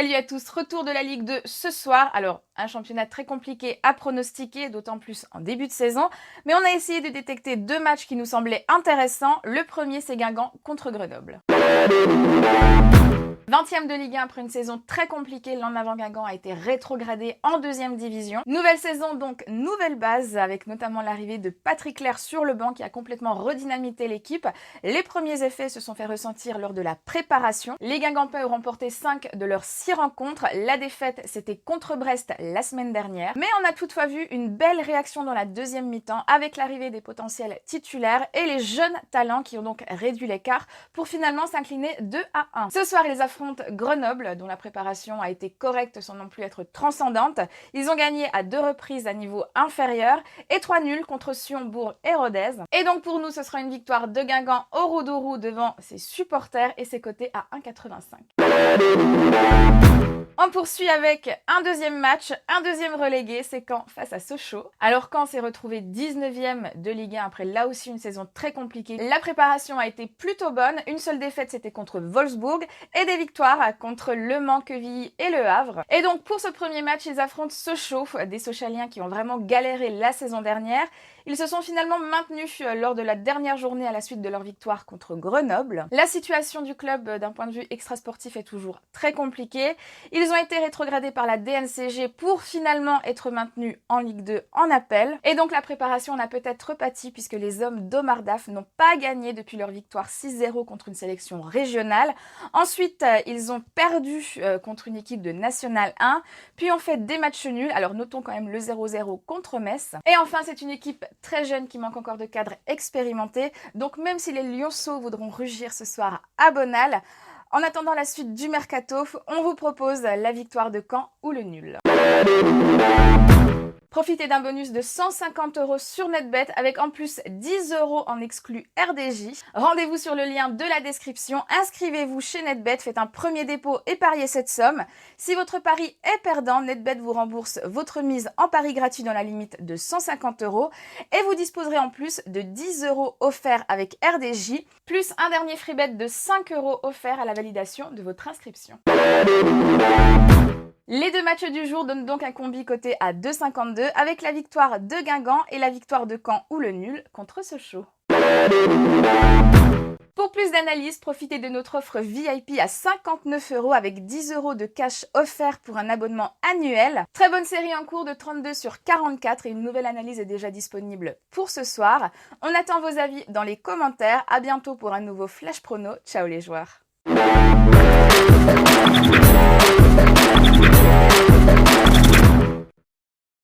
Salut à tous, retour de la Ligue 2 ce soir. Alors, un championnat très compliqué à pronostiquer, d'autant plus en début de saison. Mais on a essayé de détecter deux matchs qui nous semblaient intéressants. Le premier, c'est Guingamp contre Grenoble. 20e de Ligue 1 après une saison très compliquée, l'En Avant Guingamp a été rétrogradé en 2e division. Nouvelle saison donc, nouvelle base, avec notamment l'arrivée de Patrick Lair sur le banc qui a complètement redynamité l'équipe. Les premiers effets se sont fait ressentir lors de la préparation. Les Guingampais ont remporté 5 de leurs 6 rencontres. La défaite, c'était contre Brest la semaine dernière. Mais on a toutefois vu une belle réaction dans la deuxième mi-temps avec l'arrivée des potentiels titulaires et les jeunes talents qui ont donc réduit l'écart pour finalement s'incliner 2-1. Ce soir, ils affrontent Grenoble, dont la préparation a été correcte sans non plus être transcendante. Ils ont gagné à 2 reprises à niveau inférieur et 3 nuls contre Sion, Bourg et Rodez. Et donc pour nous, ce sera une victoire de Guingamp au Roudourou devant ses supporters et ses cotés à 1,85. On poursuit avec un deuxième match, un deuxième relégué, c'est Caen face à Sochaux. Alors Caen s'est retrouvé 19e de Ligue 1 après là aussi une saison très compliquée. La préparation a été plutôt bonne, une seule défaite c'était contre Wolfsburg et des victoires contre Le Mans, Quevilly et Le Havre. Et donc pour ce premier match, ils affrontent Sochaux, des Sochaliens qui ont vraiment galéré la saison dernière. Ils se sont finalement maintenus lors de la dernière journée à la suite de leur victoire contre Grenoble. La situation du club d'un point de vue extrasportif est toujours très compliquée. Ils ont été rétrogradés par la DNCG pour finalement être maintenus en Ligue 2 en appel. Et donc la préparation en a peut-être pâti puisque les hommes d'Omar Daf n'ont pas gagné depuis leur victoire 6-0 contre une sélection régionale. Ensuite, ils ont perdu contre une équipe de National 1, puis ont fait des matchs nuls. Alors notons quand même le 0-0 contre Metz. Et enfin, c'est une équipe très jeune qui manque encore de cadres expérimentés. Donc même si les Lionceaux voudront rugir ce soir à Bonal, en attendant la suite du mercato, on vous propose la victoire de Caen ou le nul. Profitez d'un bonus de 150 € sur NetBet avec en plus 10 € en exclu RDJ. Rendez-vous sur le lien de la description, inscrivez-vous chez NetBet, faites un premier dépôt et pariez cette somme. Si votre pari est perdant, NetBet vous rembourse votre mise en pari gratuit dans la limite de 150 € et vous disposerez en plus de 10 € offerts avec RDJ, plus un dernier freebet de 5 € offert à la validation de votre inscription. Les deux matchs du jour donnent donc un combi coté à 2,52 avec la victoire de Guingamp et la victoire de Caen ou le nul contre Sochaux. Pour plus d'analyses, profitez de notre offre VIP à 59 € avec 10 € de cash offert pour un abonnement annuel. Très bonne série en cours de 32 sur 44 et une nouvelle analyse est déjà disponible pour ce soir. On attend vos avis dans les commentaires. À bientôt pour un nouveau Flash Prono. Ciao les joueurs.